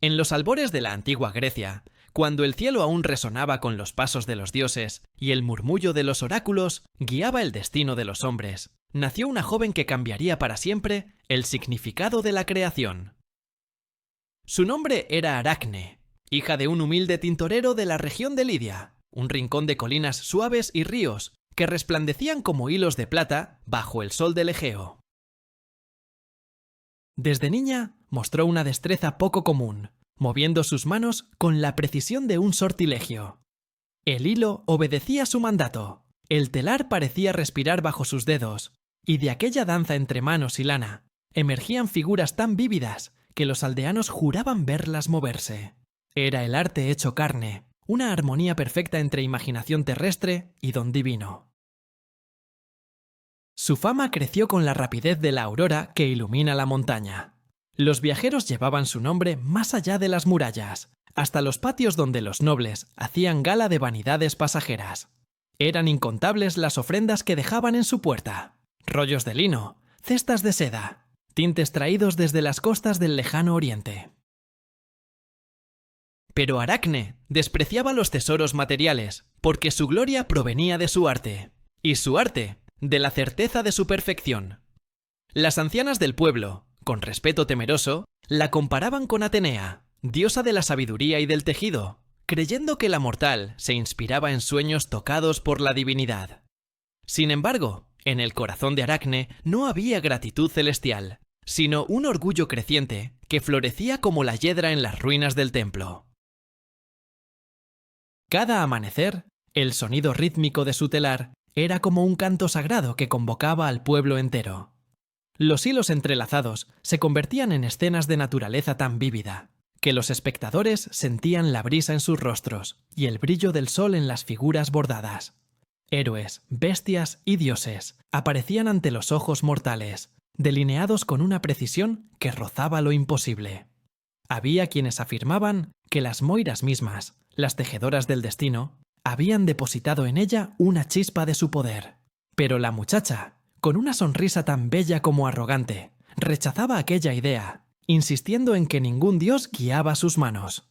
En los albores de la antigua Grecia, cuando el cielo aún resonaba con los pasos de los dioses y el murmullo de los oráculos guiaba el destino de los hombres, nació una joven que cambiaría para siempre el significado de la creación. Su nombre era Aracne, hija de un humilde tintorero de la región de Lidia, un rincón de colinas suaves y ríos que resplandecían como hilos de plata bajo el sol del Egeo. Desde niña mostró una destreza poco común, moviendo sus manos con la precisión de un sortilegio. El hilo obedecía su mandato, el telar parecía respirar bajo sus dedos, y de aquella danza entre manos y lana emergían figuras tan vívidas que los aldeanos juraban verlas moverse. Era el arte hecho carne, una armonía perfecta entre imaginación terrestre y don divino. Su fama creció con la rapidez de la aurora que ilumina la montaña. Los viajeros llevaban su nombre más allá de las murallas, hasta los patios donde los nobles hacían gala de vanidades pasajeras. Eran incontables las ofrendas que dejaban en su puerta: rollos de lino, cestas de seda, tintes traídos desde las costas del lejano oriente. Pero Aracne despreciaba los tesoros materiales, porque su gloria provenía de su arte, y su arte de la certeza de su perfección. Las ancianas del pueblo, con respeto temeroso, la comparaban con Atenea, diosa de la sabiduría y del tejido, creyendo que la mortal se inspiraba en sueños tocados por la divinidad. Sin embargo, en el corazón de Aracne no había gratitud celestial, sino un orgullo creciente que florecía como la hiedra en las ruinas del templo. Cada amanecer, el sonido rítmico de su telar era como un canto sagrado que convocaba al pueblo entero. Los hilos entrelazados se convertían en escenas de naturaleza tan vívida que los espectadores sentían la brisa en sus rostros y el brillo del sol en las figuras bordadas. Héroes, bestias y dioses aparecían ante los ojos mortales, delineados con una precisión que rozaba lo imposible. Había quienes afirmaban que las moiras mismas, las tejedoras del destino, habían depositado en ella una chispa de su poder. Pero la muchacha, con una sonrisa tan bella como arrogante, rechazaba aquella idea, insistiendo en que ningún dios guiaba sus manos.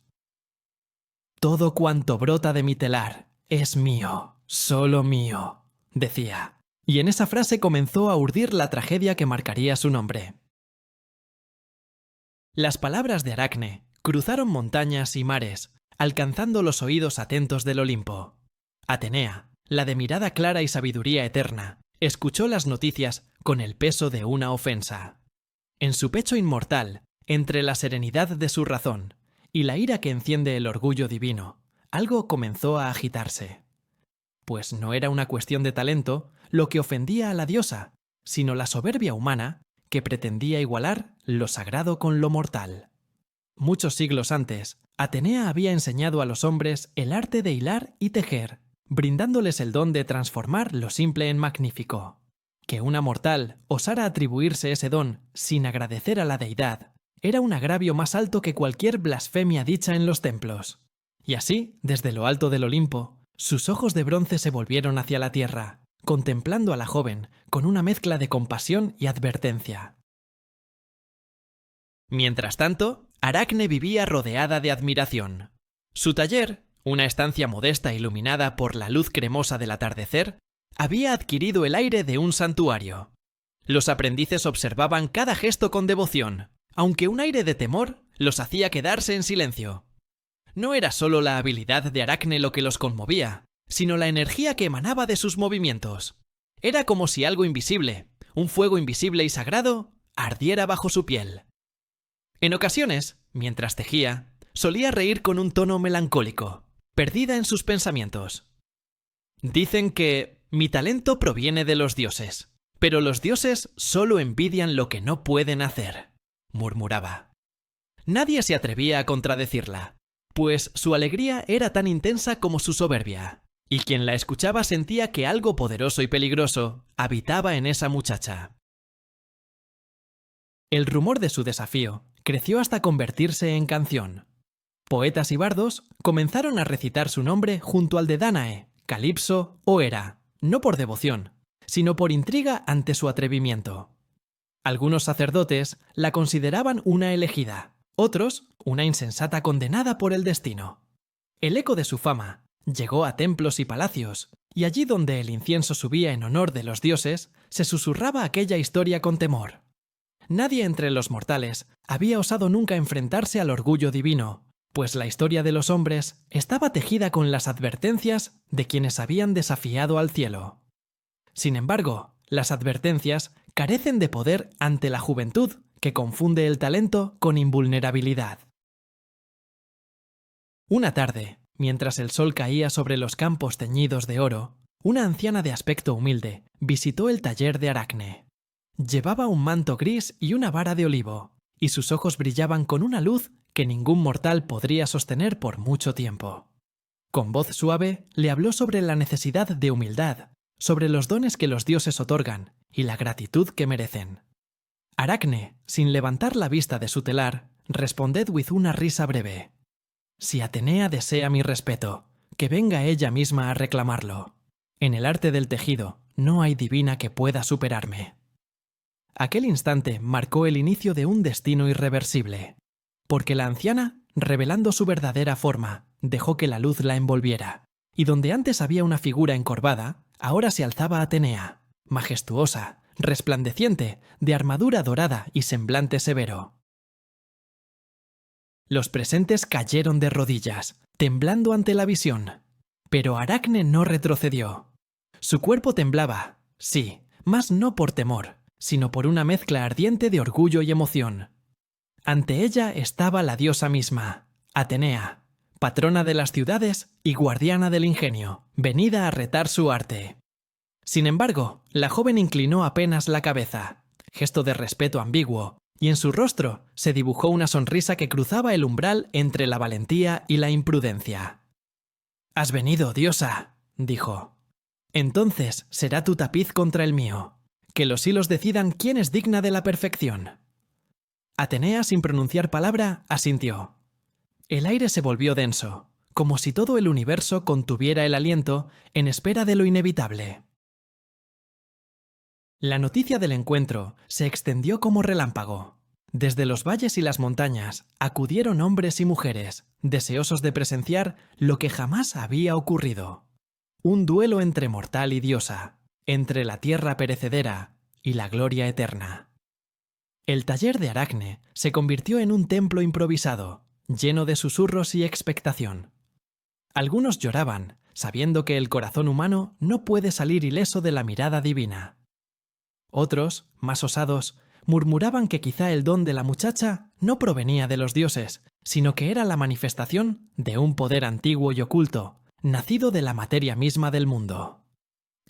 «Todo cuanto brota de mi telar es mío, solo mío», decía, y en esa frase comenzó a urdir la tragedia que marcaría su nombre. Las palabras de Aracne cruzaron montañas y mares, alcanzando los oídos atentos del Olimpo. Atenea, la de mirada clara y sabiduría eterna, escuchó las noticias con el peso de una ofensa. En su pecho inmortal, entre la serenidad de su razón y la ira que enciende el orgullo divino, algo comenzó a agitarse. Pues no era una cuestión de talento lo que ofendía a la diosa, sino la soberbia humana que pretendía igualar lo sagrado con lo mortal. Muchos siglos antes, Atenea había enseñado a los hombres el arte de hilar y tejer, brindándoles el don de transformar lo simple en magnífico. Que una mortal osara atribuirse ese don sin agradecer a la deidad era un agravio más alto que cualquier blasfemia dicha en los templos. Y así, desde lo alto del Olimpo, sus ojos de bronce se volvieron hacia la tierra, contemplando a la joven con una mezcla de compasión y advertencia. Mientras tanto, Aracne vivía rodeada de admiración. Su taller, una estancia modesta iluminada por la luz cremosa del atardecer, había adquirido el aire de un santuario. Los aprendices observaban cada gesto con devoción, aunque un aire de temor los hacía quedarse en silencio. No era solo la habilidad de Aracne lo que los conmovía, sino la energía que emanaba de sus movimientos. Era como si algo invisible, un fuego invisible y sagrado, ardiera bajo su piel. En ocasiones, mientras tejía, solía reír con un tono melancólico, perdida en sus pensamientos. Dicen que mi talento proviene de los dioses, pero los dioses solo envidian lo que no pueden hacer, murmuraba. Nadie se atrevía a contradecirla, pues su alegría era tan intensa como su soberbia, y quien la escuchaba sentía que algo poderoso y peligroso habitaba en esa muchacha. El rumor de su desafío creció hasta convertirse en canción. Poetas y bardos comenzaron a recitar su nombre junto al de Dánae, Calipso o Hera, no por devoción, sino por intriga ante su atrevimiento. Algunos sacerdotes la consideraban una elegida, otros una insensata condenada por el destino. El eco de su fama llegó a templos y palacios, y allí donde el incienso subía en honor de los dioses, se susurraba aquella historia con temor. Nadie entre los mortales había osado nunca enfrentarse al orgullo divino, pues la historia de los hombres estaba tejida con las advertencias de quienes habían desafiado al cielo. Sin embargo, las advertencias carecen de poder ante la juventud que confunde el talento con invulnerabilidad. Una tarde, mientras el sol caía sobre los campos teñidos de oro, una anciana de aspecto humilde visitó el taller de Aracne. Llevaba un manto gris y una vara de olivo, y sus ojos brillaban con una luz que ningún mortal podría sostener por mucho tiempo. Con voz suave le habló sobre la necesidad de humildad, sobre los dones que los dioses otorgan y la gratitud que merecen. Aracne, sin levantar la vista de su telar, responded with una risa breve. Si Atenea desea mi respeto, que venga ella misma a reclamarlo. En el arte del tejido no hay divina que pueda superarme. Aquel instante marcó el inicio de un destino irreversible, porque la anciana, revelando su verdadera forma, dejó que la luz la envolviera, y donde antes había una figura encorvada, ahora se alzaba Atenea, majestuosa, resplandeciente, de armadura dorada y semblante severo. Los presentes cayeron de rodillas, temblando ante la visión, pero Aracne no retrocedió. Su cuerpo temblaba, sí, mas no por temor, sino por una mezcla ardiente de orgullo y emoción. Ante ella estaba la diosa misma, Atenea, patrona de las ciudades y guardiana del ingenio, venida a retar su arte. Sin embargo, la joven inclinó apenas la cabeza, gesto de respeto ambiguo, y en su rostro se dibujó una sonrisa que cruzaba el umbral entre la valentía y la imprudencia. «Has venido, diosa», dijo. «Entonces será tu tapiz contra el mío. Que los hilos decidan quién es digna de la perfección». Atenea, sin pronunciar palabra, asintió. El aire se volvió denso, como si todo el universo contuviera el aliento en espera de lo inevitable. La noticia del encuentro se extendió como relámpago. Desde los valles y las montañas acudieron hombres y mujeres, deseosos de presenciar lo que jamás había ocurrido. Un duelo entre mortal y diosa, entre la tierra perecedera y la gloria eterna. El taller de Aracne se convirtió en un templo improvisado, lleno de susurros y expectación. Algunos lloraban, sabiendo que el corazón humano no puede salir ileso de la mirada divina. Otros, más osados, murmuraban que quizá el don de la muchacha no provenía de los dioses, sino que era la manifestación de un poder antiguo y oculto, nacido de la materia misma del mundo.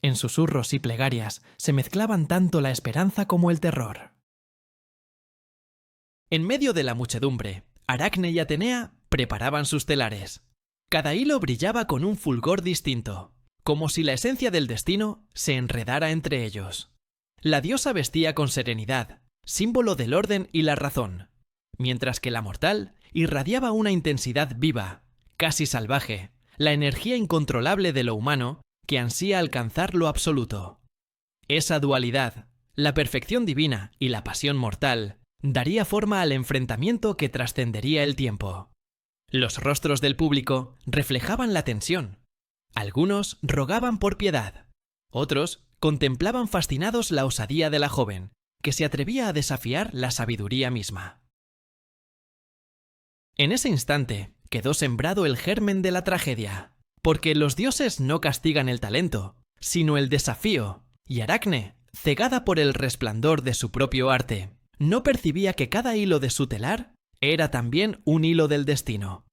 En susurros y plegarias se mezclaban tanto la esperanza como el terror. En medio de la muchedumbre, Aracne y Atenea preparaban sus telares. Cada hilo brillaba con un fulgor distinto, como si la esencia del destino se enredara entre ellos. La diosa vestía con serenidad, símbolo del orden y la razón, mientras que la mortal irradiaba una intensidad viva, casi salvaje, la energía incontrolable de lo humano que ansía alcanzar lo absoluto. Esa dualidad, la perfección divina y la pasión mortal, daría forma al enfrentamiento que trascendería el tiempo. Los rostros del público reflejaban la tensión. Algunos rogaban por piedad, otros contemplaban fascinados la osadía de la joven, que se atrevía a desafiar la sabiduría misma. En ese instante quedó sembrado el germen de la tragedia, porque los dioses no castigan el talento, sino el desafío, y Aracne, cegada por el resplandor de su propio arte, no percibía que cada hilo de su telar era también un hilo del destino.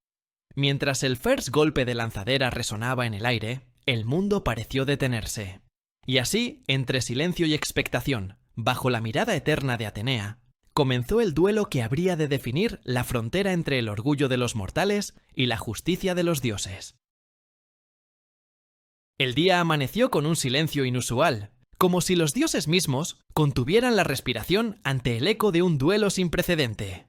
Mientras el first golpe de lanzadera resonaba en el aire, el mundo pareció detenerse. Y así, entre silencio y expectación, bajo la mirada eterna de Atenea, comenzó el duelo que habría de definir la frontera entre el orgullo de los mortales y la justicia de los dioses. El día amaneció con un silencio inusual, como si los dioses mismos contuvieran la respiración ante el eco de un duelo sin precedente.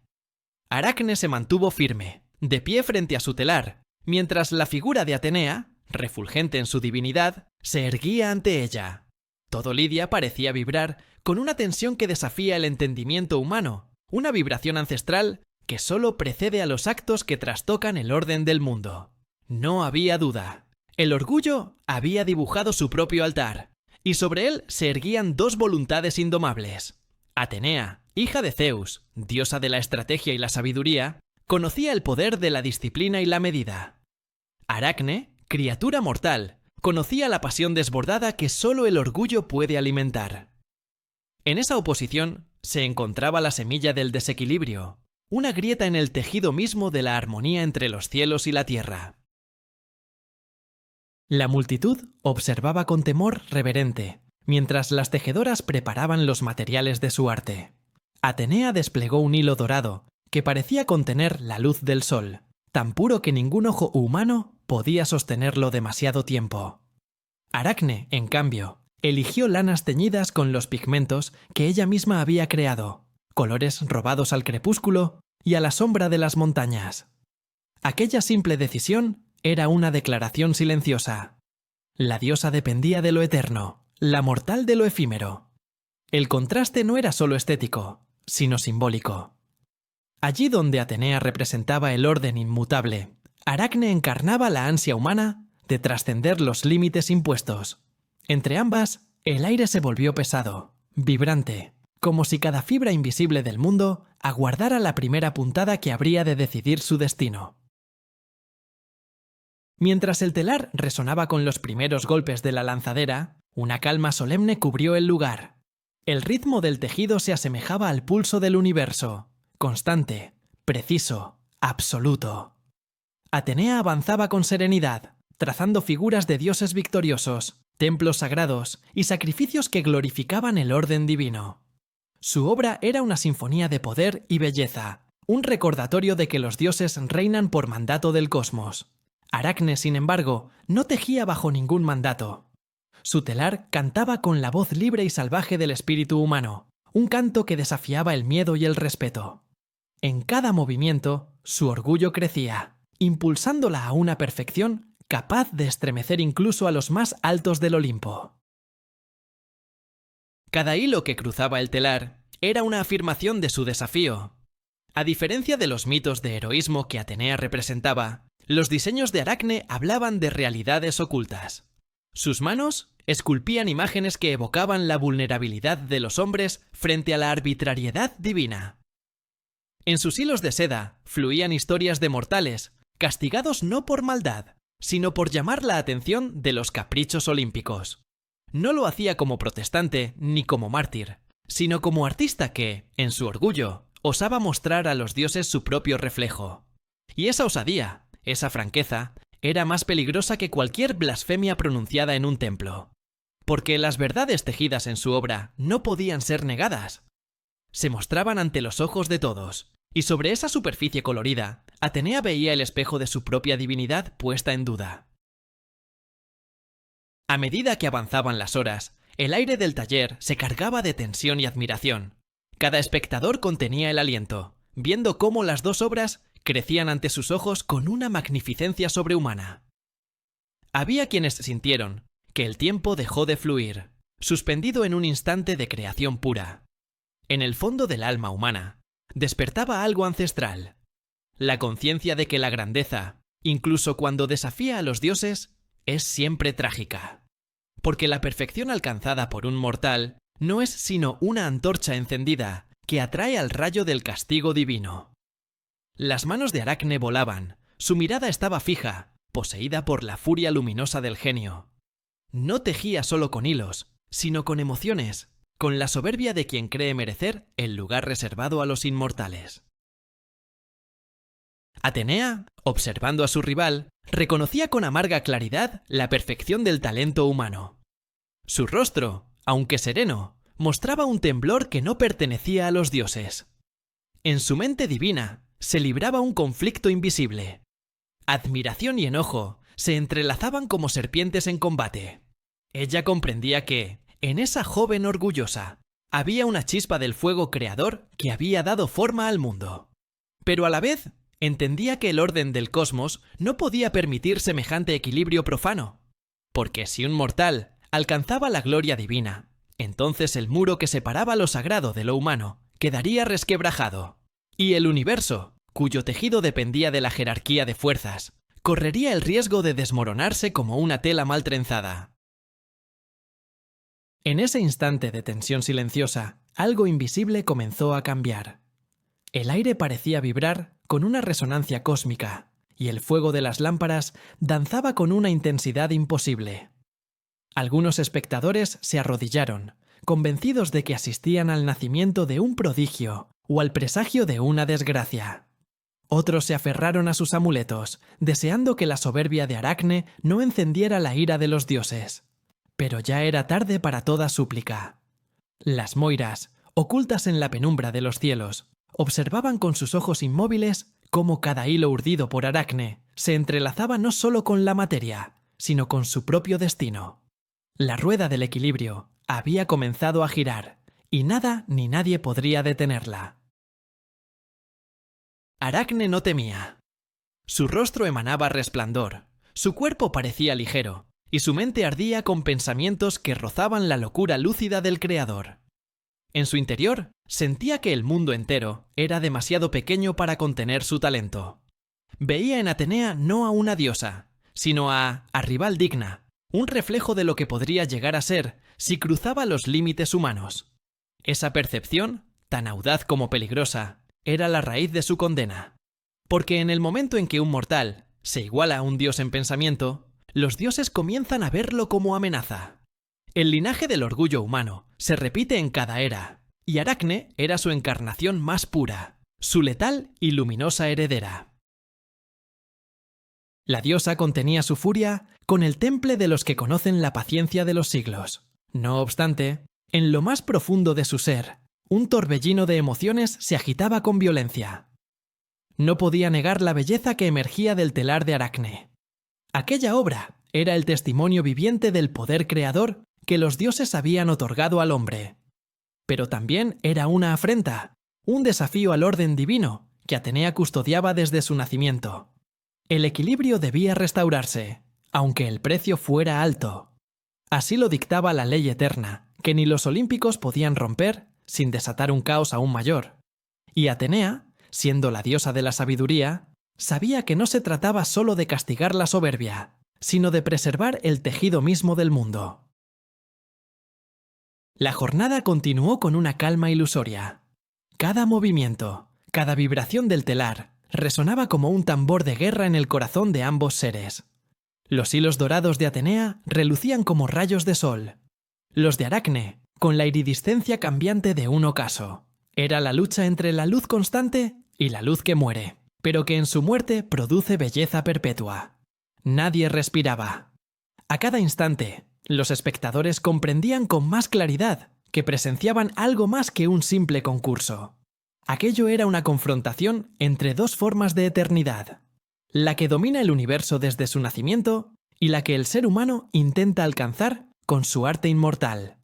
Aracne se mantuvo firme, de pie frente a su telar, mientras la figura de Atenea, refulgente en su divinidad, se erguía ante ella. Todo Lidia parecía vibrar con una tensión que desafía el entendimiento humano, una vibración ancestral que solo precede a los actos que trastocan el orden del mundo. No había duda. El orgullo había dibujado su propio altar, y sobre él se erguían dos voluntades indomables. Atenea, hija de Zeus, diosa de la estrategia y la sabiduría, conocía el poder de la disciplina y la medida. Aracne, criatura mortal, conocía la pasión desbordada que solo el orgullo puede alimentar. En esa oposición se encontraba la semilla del desequilibrio, una grieta en el tejido mismo de la armonía entre los cielos y la tierra. La multitud observaba con temor reverente, mientras las tejedoras preparaban los materiales de su arte. Atenea desplegó un hilo dorado, que parecía contener la luz del sol, tan puro que ningún ojo humano podía sostenerlo demasiado tiempo. Aracne, en cambio, eligió lanas teñidas con los pigmentos que ella misma había creado, colores robados al crepúsculo y a la sombra de las montañas. Aquella simple decisión era una declaración silenciosa. La diosa dependía de lo eterno, la mortal de lo efímero. El contraste no era solo estético, sino simbólico. Allí donde Atenea representaba el orden inmutable, Aracne encarnaba la ansia humana de trascender los límites impuestos. Entre ambas, el aire se volvió pesado, vibrante, como si cada fibra invisible del mundo aguardara la primera puntada que habría de decidir su destino. Mientras el telar resonaba con los primeros golpes de la lanzadera, una calma solemne cubrió el lugar. El ritmo del tejido se asemejaba al pulso del universo, constante, preciso, absoluto. Atenea avanzaba con serenidad, trazando figuras de dioses victoriosos, templos sagrados y sacrificios que glorificaban el orden divino. Su obra era una sinfonía de poder y belleza, un recordatorio de que los dioses reinan por mandato del cosmos. Aracne, sin embargo, no tejía bajo ningún mandato. Su telar cantaba con la voz libre y salvaje del espíritu humano, un canto que desafiaba el miedo y el respeto. En cada movimiento, su orgullo crecía, impulsándola a una perfección capaz de estremecer incluso a los más altos del Olimpo. Cada hilo que cruzaba el telar era una afirmación de su desafío. A diferencia de los mitos de heroísmo que Atenea representaba, los diseños de Aracne hablaban de realidades ocultas. Sus manos esculpían imágenes que evocaban la vulnerabilidad de los hombres frente a la arbitrariedad divina. En sus hilos de seda fluían historias de mortales, castigados no por maldad, sino por llamar la atención de los caprichos olímpicos. No lo hacía como protestante ni como mártir, sino como artista que, en su orgullo, osaba mostrar a los dioses su propio reflejo. Y esa osadía, esa franqueza, era más peligrosa que cualquier blasfemia pronunciada en un templo. Porque las verdades tejidas en su obra no podían ser negadas. Se mostraban ante los ojos de todos, y sobre esa superficie colorida, Atenea veía el espejo de su propia divinidad puesta en duda. A medida que avanzaban las horas, el aire del taller se cargaba de tensión y admiración. Cada espectador contenía el aliento, viendo cómo las dos obras crecían ante sus ojos con una magnificencia sobrehumana. Había quienes sintieron que el tiempo dejó de fluir, suspendido en un instante de creación pura. En el fondo del alma humana, despertaba algo ancestral, la conciencia de que la grandeza, incluso cuando desafía a los dioses, es siempre trágica. Porque la perfección alcanzada por un mortal no es sino una antorcha encendida que atrae al rayo del castigo divino. Las manos de Aracne volaban, su mirada estaba fija, poseída por la furia luminosa del genio. No tejía solo con hilos, sino con emociones, con la soberbia de quien cree merecer el lugar reservado a los inmortales. Atenea, observando a su rival, reconocía con amarga claridad la perfección del talento humano. Su rostro, aunque sereno, mostraba un temblor que no pertenecía a los dioses. En su mente divina se libraba un conflicto invisible. Admiración y enojo se entrelazaban como serpientes en combate. Ella comprendía que, en esa joven orgullosa, había una chispa del fuego creador que había dado forma al mundo. Pero a la vez, entendía que el orden del cosmos no podía permitir semejante equilibrio profano. Porque si un mortal alcanzaba la gloria divina, entonces el muro que separaba lo sagrado de lo humano quedaría resquebrajado, y el universo cuyo tejido dependía de la jerarquía de fuerzas, correría el riesgo de desmoronarse como una tela mal trenzada. En ese instante de tensión silenciosa, algo invisible comenzó a cambiar. El aire parecía vibrar con una resonancia cósmica, y el fuego de las lámparas danzaba con una intensidad imposible. Algunos espectadores se arrodillaron, convencidos de que asistían al nacimiento de un prodigio o al presagio de una desgracia. Otros se aferraron a sus amuletos, deseando que la soberbia de Aracne no encendiera la ira de los dioses. Pero ya era tarde para toda súplica. Las moiras, ocultas en la penumbra de los cielos, observaban con sus ojos inmóviles cómo cada hilo urdido por Aracne se entrelazaba no solo con la materia, sino con su propio destino. La rueda del equilibrio había comenzado a girar, y nada ni nadie podría detenerla. Aracne no temía. Su rostro emanaba resplandor, su cuerpo parecía ligero, y su mente ardía con pensamientos que rozaban la locura lúcida del Creador. En su interior sentía que el mundo entero era demasiado pequeño para contener su talento. Veía en Atenea no a una diosa, sino a rival digna, un reflejo de lo que podría llegar a ser si cruzaba los límites humanos. Esa percepción, tan audaz como peligrosa, era la raíz de su condena. Porque en el momento en que un mortal se iguala a un dios en pensamiento, los dioses comienzan a verlo como amenaza. El linaje del orgullo humano se repite en cada era, y Aracne era su encarnación más pura, su letal y luminosa heredera. La diosa contenía su furia con el temple de los que conocen la paciencia de los siglos. No obstante, en lo más profundo de su ser, un torbellino de emociones se agitaba con violencia. No podía negar la belleza que emergía del telar de Aracne. Aquella obra era el testimonio viviente del poder creador que los dioses habían otorgado al hombre. Pero también era una afrenta, un desafío al orden divino que Atenea custodiaba desde su nacimiento. El equilibrio debía restaurarse, aunque el precio fuera alto. Así lo dictaba la ley eterna, que ni los olímpicos podían romper sin desatar un caos aún mayor. Y Atenea, siendo la diosa de la sabiduría, sabía que no se trataba solo de castigar la soberbia, sino de preservar el tejido mismo del mundo. La jornada continuó con una calma ilusoria. Cada movimiento, cada vibración del telar, resonaba como un tambor de guerra en el corazón de ambos seres. Los hilos dorados de Atenea relucían como rayos de sol. Los de Aracne, con la iridiscencia cambiante de un ocaso. Era la lucha entre la luz constante y la luz que muere, pero que en su muerte produce belleza perpetua. Nadie respiraba. A cada instante, los espectadores comprendían con más claridad que presenciaban algo más que un simple concurso. Aquello era una confrontación entre dos formas de eternidad, la que domina el universo desde su nacimiento y la que el ser humano intenta alcanzar con su arte inmortal.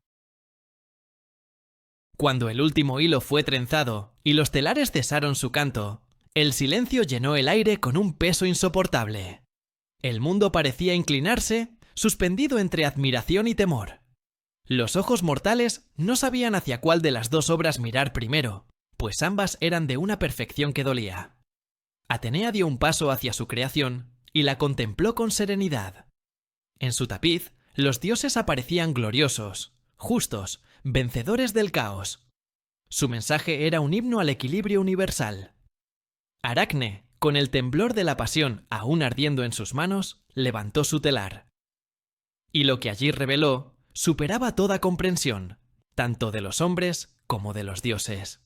Cuando el último hilo fue trenzado y los telares cesaron su canto, el silencio llenó el aire con un peso insoportable. El mundo parecía inclinarse, suspendido entre admiración y temor. Los ojos mortales no sabían hacia cuál de las dos obras mirar primero, pues ambas eran de una perfección que dolía. Atenea dio un paso hacia su creación y la contempló con serenidad. En su tapiz, los dioses aparecían gloriosos, justos, vencedores del caos. Su mensaje era un himno al equilibrio universal. Aracne, con el temblor de la pasión aún ardiendo en sus manos, levantó su telar. Y lo que allí reveló superaba toda comprensión, tanto de los hombres como de los dioses.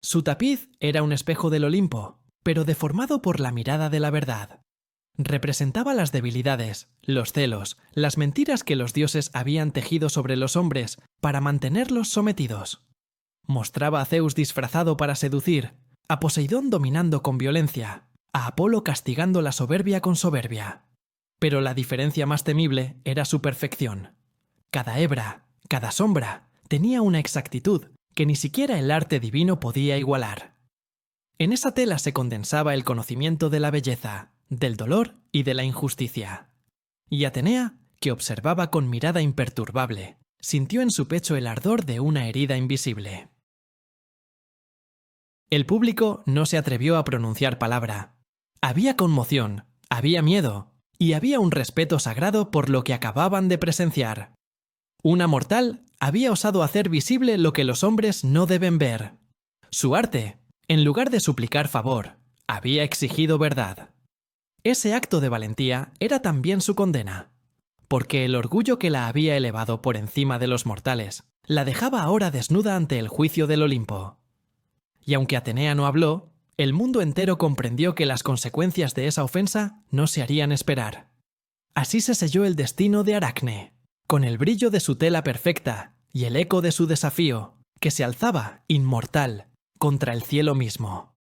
Su tapiz era un espejo del Olimpo, pero deformado por la mirada de la verdad. Representaba las debilidades, los celos, las mentiras que los dioses habían tejido sobre los hombres para mantenerlos sometidos. Mostraba a Zeus disfrazado para seducir, a Poseidón dominando con violencia, a Apolo castigando la soberbia con soberbia. Pero la diferencia más temible era su perfección. Cada hebra, cada sombra, tenía una exactitud que ni siquiera el arte divino podía igualar. En esa tela se condensaba el conocimiento de la belleza, del dolor y de la injusticia. Y Atenea, que observaba con mirada imperturbable, sintió en su pecho el ardor de una herida invisible. El público no se atrevió a pronunciar palabra. Había conmoción, había miedo y había un respeto sagrado por lo que acababan de presenciar. Una mortal había osado hacer visible lo que los hombres no deben ver. Su arte, en lugar de suplicar favor, había exigido verdad. Ese acto de valentía era también su condena, porque el orgullo que la había elevado por encima de los mortales la dejaba ahora desnuda ante el juicio del Olimpo. Y aunque Atenea no habló, el mundo entero comprendió que las consecuencias de esa ofensa no se harían esperar. Así se selló el destino de Aracne, con el brillo de su tela perfecta y el eco de su desafío, que se alzaba, inmortal, contra el cielo mismo.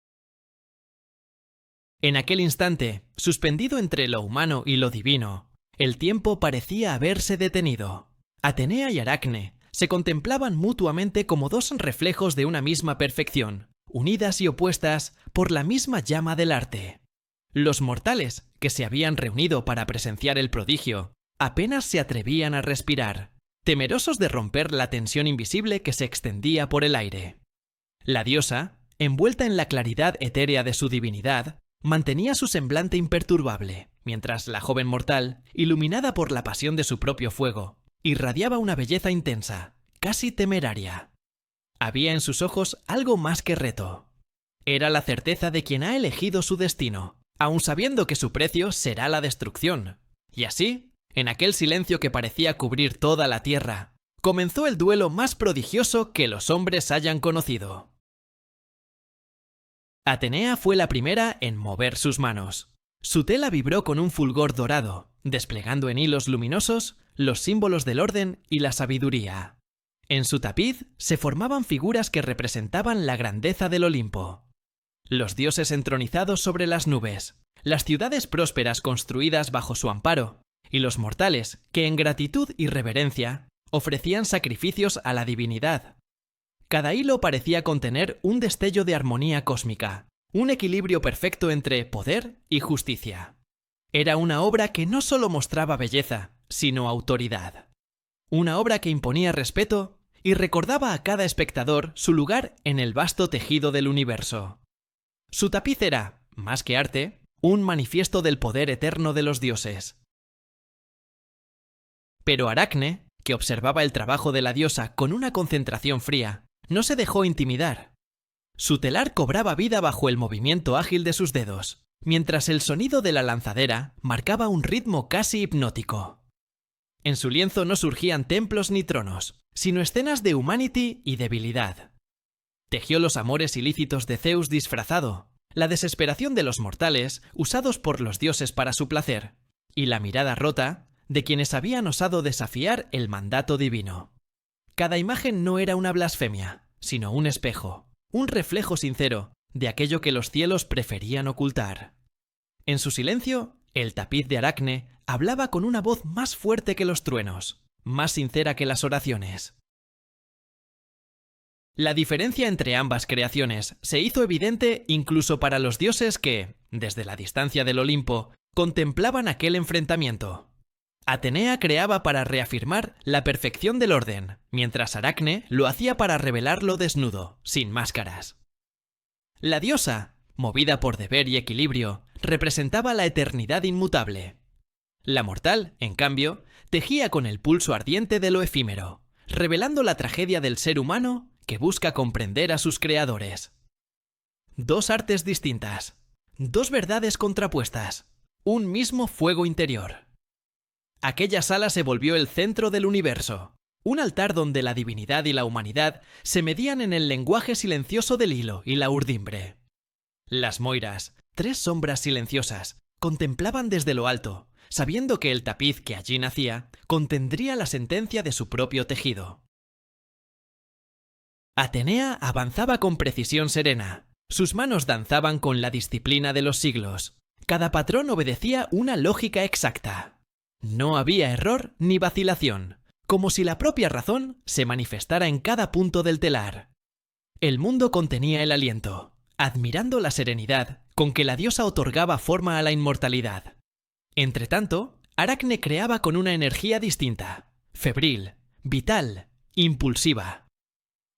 En aquel instante, suspendido entre lo humano y lo divino, el tiempo parecía haberse detenido. Atenea y Aracne se contemplaban mutuamente como dos reflejos de una misma perfección, unidas y opuestas por la misma llama del arte. Los mortales, que se habían reunido para presenciar el prodigio, apenas se atrevían a respirar, temerosos de romper la tensión invisible que se extendía por el aire. La diosa, envuelta en la claridad etérea de su divinidad, mantenía su semblante imperturbable, mientras la joven mortal, iluminada por la pasión de su propio fuego, irradiaba una belleza intensa, casi temeraria. Había en sus ojos algo más que reto. Era la certeza de quien ha elegido su destino, aun sabiendo que su precio será la destrucción. Y así, en aquel silencio que parecía cubrir toda la tierra, comenzó el duelo más prodigioso que los hombres hayan conocido. Atenea fue la primera en mover sus manos. Su tela vibró con un fulgor dorado, desplegando en hilos luminosos los símbolos del orden y la sabiduría. En su tapiz se formaban figuras que representaban la grandeza del Olimpo. Los dioses entronizados sobre las nubes, las ciudades prósperas construidas bajo su amparo, y los mortales que en gratitud y reverencia ofrecían sacrificios a la divinidad. Cada hilo parecía contener un destello de armonía cósmica, un equilibrio perfecto entre poder y justicia. Era una obra que no solo mostraba belleza, sino autoridad. Una obra que imponía respeto y recordaba a cada espectador su lugar en el vasto tejido del universo. Su tapiz era, más que arte, un manifiesto del poder eterno de los dioses. Pero Aracne, que observaba el trabajo de la diosa con una concentración fría, no se dejó intimidar. Su telar cobraba vida bajo el movimiento ágil de sus dedos, mientras el sonido de la lanzadera marcaba un ritmo casi hipnótico. En su lienzo no surgían templos ni tronos, sino escenas de humanity y debilidad. Tejió los amores ilícitos de Zeus disfrazado, la desesperación de los mortales usados por los dioses para su placer, y la mirada rota de quienes habían osado desafiar el mandato divino. Cada imagen no era una blasfemia, sino un espejo, un reflejo sincero de aquello que los cielos preferían ocultar. En su silencio, el tapiz de Aracne hablaba con una voz más fuerte que los truenos, más sincera que las oraciones. La diferencia entre ambas creaciones se hizo evidente incluso para los dioses que, desde la distancia del Olimpo, contemplaban aquel enfrentamiento. Atenea creaba para reafirmar la perfección del orden, mientras Aracne lo hacía para revelarlo desnudo, sin máscaras. La diosa, movida por deber y equilibrio, representaba la eternidad inmutable. La mortal, en cambio, tejía con el pulso ardiente de lo efímero, revelando la tragedia del ser humano que busca comprender a sus creadores. Dos artes distintas, dos verdades contrapuestas, un mismo fuego interior. Aquella sala se volvió el centro del universo, un altar donde la divinidad y la humanidad se medían en el lenguaje silencioso del hilo y la urdimbre. Las moiras, tres sombras silenciosas, contemplaban desde lo alto, sabiendo que el tapiz que allí nacía contendría la sentencia de su propio tejido. Atenea avanzaba con precisión serena. Sus manos danzaban con la disciplina de los siglos. Cada patrón obedecía una lógica exacta. No había error ni vacilación, como si la propia razón se manifestara en cada punto del telar. El mundo contenía el aliento, admirando la serenidad con que la diosa otorgaba forma a la inmortalidad. Entretanto, Aracne creaba con una energía distinta, febril, vital, impulsiva.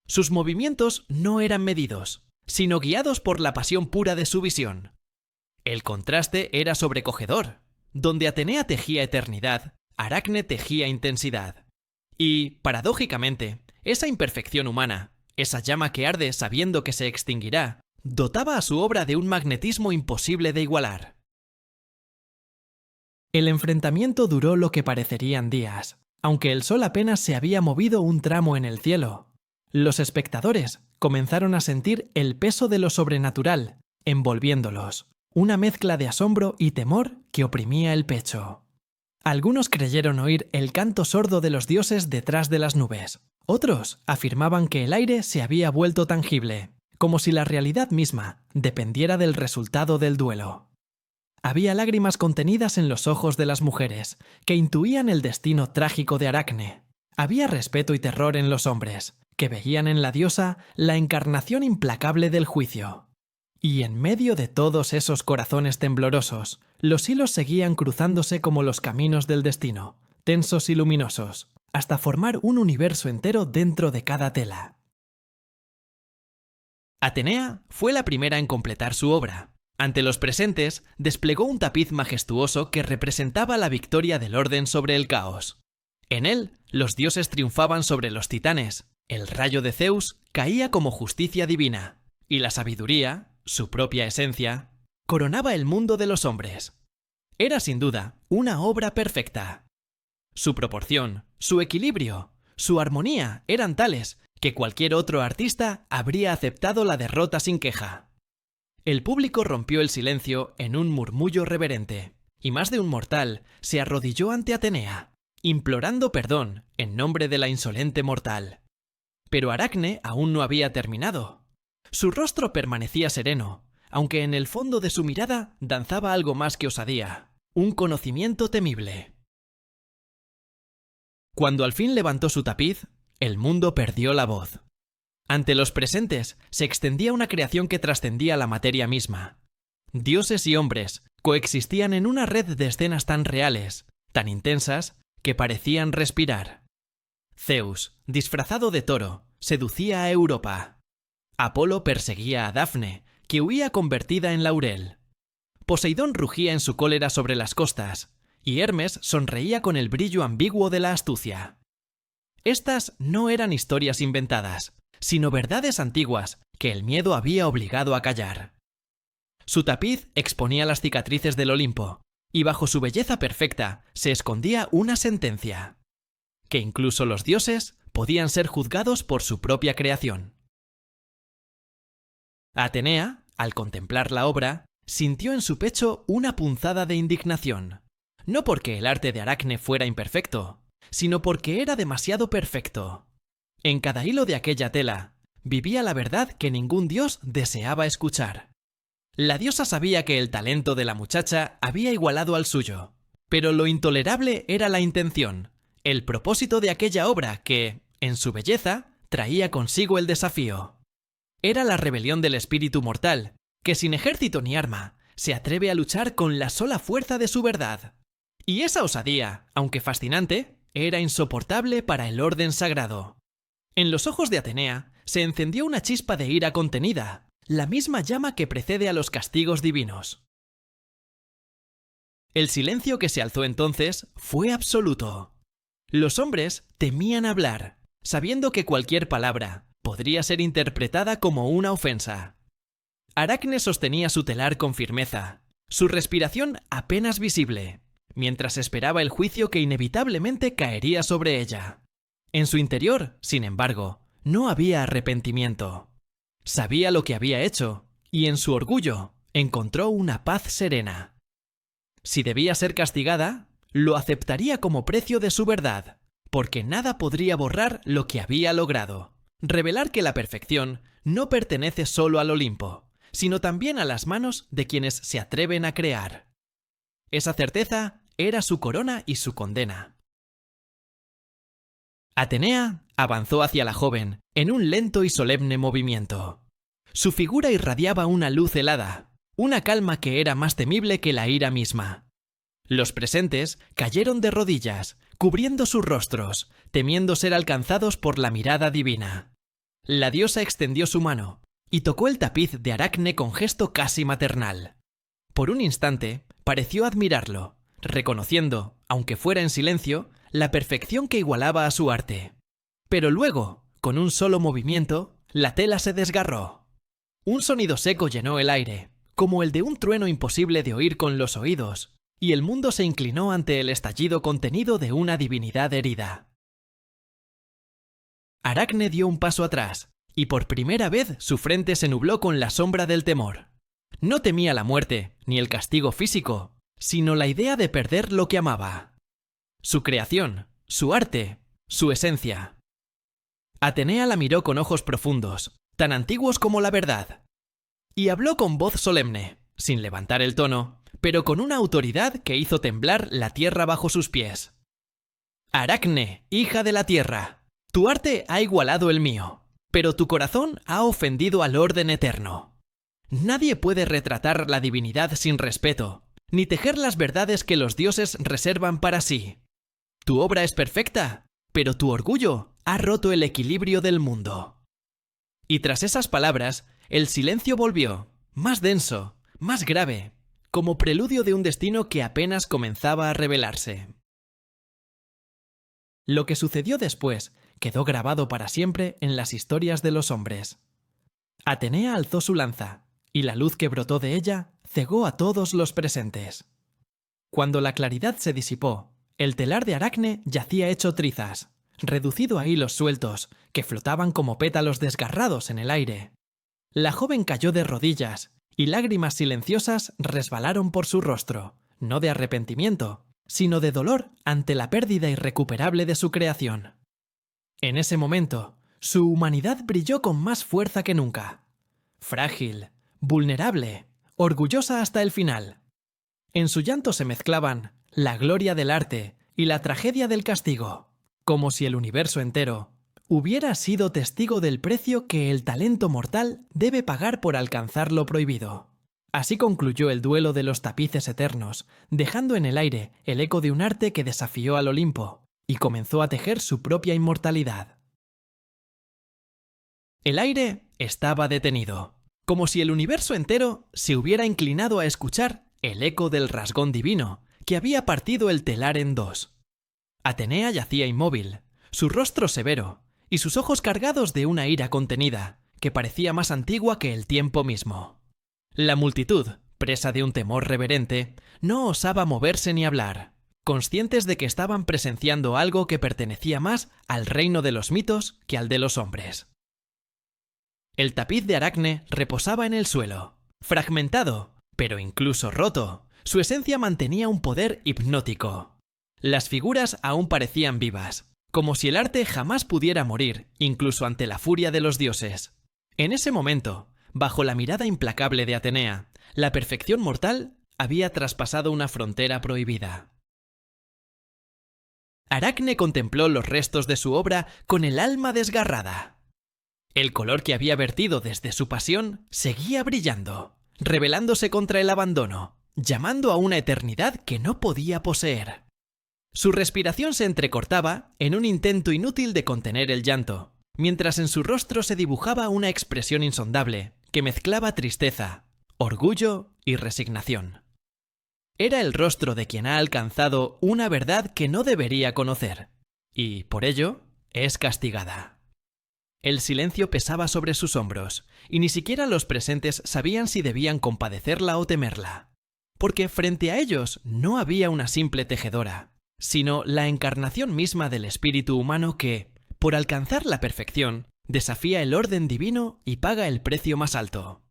Sus movimientos no eran medidos, sino guiados por la pasión pura de su visión. El contraste era sobrecogedor. Donde Atenea tejía eternidad, Aracne tejía intensidad. Y, paradójicamente, esa imperfección humana, esa llama que arde sabiendo que se extinguirá, dotaba a su obra de un magnetismo imposible de igualar. El enfrentamiento duró lo que parecerían días, aunque el sol apenas se había movido un tramo en el cielo. Los espectadores comenzaron a sentir el peso de lo sobrenatural, envolviéndolos, una mezcla de asombro y temor que oprimía el pecho. Algunos creyeron oír el canto sordo de los dioses detrás de las nubes. Otros afirmaban que el aire se había vuelto tangible, como si la realidad misma dependiera del resultado del duelo. Había lágrimas contenidas en los ojos de las mujeres, que intuían el destino trágico de Aracne. Había respeto y terror en los hombres, que veían en la diosa la encarnación implacable del juicio. Y en medio de todos esos corazones temblorosos, los hilos seguían cruzándose como los caminos del destino, tensos y luminosos, hasta formar un universo entero dentro de cada tela. Atenea fue la primera en completar su obra. Ante los presentes, desplegó un tapiz majestuoso que representaba la victoria del orden sobre el caos. En él, los dioses triunfaban sobre los titanes, el rayo de Zeus caía como justicia divina, y la sabiduría, su propia esencia, coronaba el mundo de los hombres. Era sin duda una obra perfecta. Su proporción, su equilibrio, su armonía eran tales que cualquier otro artista habría aceptado la derrota sin queja. El público rompió el silencio en un murmullo reverente, y más de un mortal se arrodilló ante Atenea, implorando perdón en nombre de la insolente mortal. Pero Aracne aún no había terminado. Su rostro permanecía sereno, aunque en el fondo de su mirada danzaba algo más que osadía, un conocimiento temible. Cuando al fin levantó su tapiz, el mundo perdió la voz. Ante los presentes se extendía una creación que trascendía la materia misma. Dioses y hombres coexistían en una red de escenas tan reales, tan intensas, que parecían respirar. Zeus, disfrazado de toro, seducía a Europa. Apolo perseguía a Dafne, que huía convertida en laurel. Poseidón rugía en su cólera sobre las costas, y Hermes sonreía con el brillo ambiguo de la astucia. Estas no eran historias inventadas, sino verdades antiguas que el miedo había obligado a callar. Su tapiz exponía las cicatrices del Olimpo, y bajo su belleza perfecta se escondía una sentencia: que incluso los dioses podían ser juzgados por su propia creación. Atenea, al contemplar la obra, sintió en su pecho una punzada de indignación, no porque el arte de Aracne fuera imperfecto, sino porque era demasiado perfecto. En cada hilo de aquella tela vivía la verdad que ningún dios deseaba escuchar. La diosa sabía que el talento de la muchacha había igualado al suyo, pero lo intolerable era la intención, el propósito de aquella obra que, en su belleza, traía consigo el desafío. Era la rebelión del espíritu mortal, que sin ejército ni arma, se atreve a luchar con la sola fuerza de su verdad. Y esa osadía, aunque fascinante, era insoportable para el orden sagrado. En los ojos de Atenea se encendió una chispa de ira contenida, la misma llama que precede a los castigos divinos. El silencio que se alzó entonces fue absoluto. Los hombres temían hablar, sabiendo que cualquier palabra podría ser interpretada como una ofensa. Aracne sostenía su telar con firmeza, su respiración apenas visible, mientras esperaba el juicio que inevitablemente caería sobre ella. En su interior, sin embargo, no había arrepentimiento. Sabía lo que había hecho, y en su orgullo encontró una paz serena. Si debía ser castigada, lo aceptaría como precio de su verdad, porque nada podría borrar lo que había logrado. Revelar que la perfección no pertenece solo al Olimpo, sino también a las manos de quienes se atreven a crear. Esa certeza era su corona y su condena. Atenea avanzó hacia la joven en un lento y solemne movimiento. Su figura irradiaba una luz helada, una calma que era más temible que la ira misma. Los presentes cayeron de rodillas, cubriendo sus rostros, temiendo ser alcanzados por la mirada divina. La diosa extendió su mano, y tocó el tapiz de Aracne con gesto casi maternal. Por un instante, pareció admirarlo, reconociendo, aunque fuera en silencio, la perfección que igualaba a su arte. Pero luego, con un solo movimiento, la tela se desgarró. Un sonido seco llenó el aire, como el de un trueno imposible de oír con los oídos, y el mundo se inclinó ante el estallido contenido de una divinidad herida. Aracne dio un paso atrás, y por primera vez su frente se nubló con la sombra del temor. No temía la muerte, ni el castigo físico, sino la idea de perder lo que amaba. Su creación, su arte, su esencia. Atenea la miró con ojos profundos, tan antiguos como la verdad. Y habló con voz solemne, sin levantar el tono, pero con una autoridad que hizo temblar la tierra bajo sus pies. Aracne, hija de la tierra, tu arte ha igualado el mío, pero tu corazón ha ofendido al orden eterno. Nadie puede retratar la divinidad sin respeto, ni tejer las verdades que los dioses reservan para sí. Tu obra es perfecta, pero tu orgullo ha roto el equilibrio del mundo. Y tras esas palabras, el silencio volvió, más denso, más grave, como preludio de un destino que apenas comenzaba a revelarse. Lo que sucedió después quedó grabado para siempre en las historias de los hombres. Atenea alzó su lanza, y la luz que brotó de ella cegó a todos los presentes. Cuando la claridad se disipó, el telar de Aracne yacía hecho trizas, reducido a hilos sueltos que flotaban como pétalos desgarrados en el aire. La joven cayó de rodillas, y lágrimas silenciosas resbalaron por su rostro, no de arrepentimiento, sino de dolor ante la pérdida irrecuperable de su creación. En ese momento, su humanidad brilló con más fuerza que nunca. Frágil, vulnerable, orgullosa hasta el final. En su llanto se mezclaban la gloria del arte y la tragedia del castigo, como si el universo entero hubiera sido testigo del precio que el talento mortal debe pagar por alcanzar lo prohibido. Así concluyó el duelo de los tapices eternos, dejando en el aire el eco de un arte que desafió al Olimpo y comenzó a tejer su propia inmortalidad. El aire estaba detenido, como si el universo entero se hubiera inclinado a escuchar el eco del rasgón divino que había partido el telar en dos. Atenea yacía inmóvil, su rostro severo y sus ojos cargados de una ira contenida que parecía más antigua que el tiempo mismo. La multitud, presa de un temor reverente, no osaba moverse ni hablar, conscientes de que estaban presenciando algo que pertenecía más al reino de los mitos que al de los hombres. El tapiz de Aracne reposaba en el suelo, fragmentado, pero incluso roto. Su esencia mantenía un poder hipnótico. Las figuras aún parecían vivas, como si el arte jamás pudiera morir, incluso ante la furia de los dioses. En ese momento, bajo la mirada implacable de Atenea, la perfección mortal había traspasado una frontera prohibida. Aracne contempló los restos de su obra con el alma desgarrada. El color que había vertido desde su pasión seguía brillando, rebelándose contra el abandono, llamando a una eternidad que no podía poseer. Su respiración se entrecortaba en un intento inútil de contener el llanto, mientras en su rostro se dibujaba una expresión insondable que mezclaba tristeza, orgullo y resignación. Era el rostro de quien ha alcanzado una verdad que no debería conocer, y, por ello, es castigada. El silencio pesaba sobre sus hombros, y ni siquiera los presentes sabían si debían compadecerla o temerla, porque frente a ellos no había una simple tejedora, sino la encarnación misma del espíritu humano que, por alcanzar la perfección, desafía el orden divino y paga el precio más alto.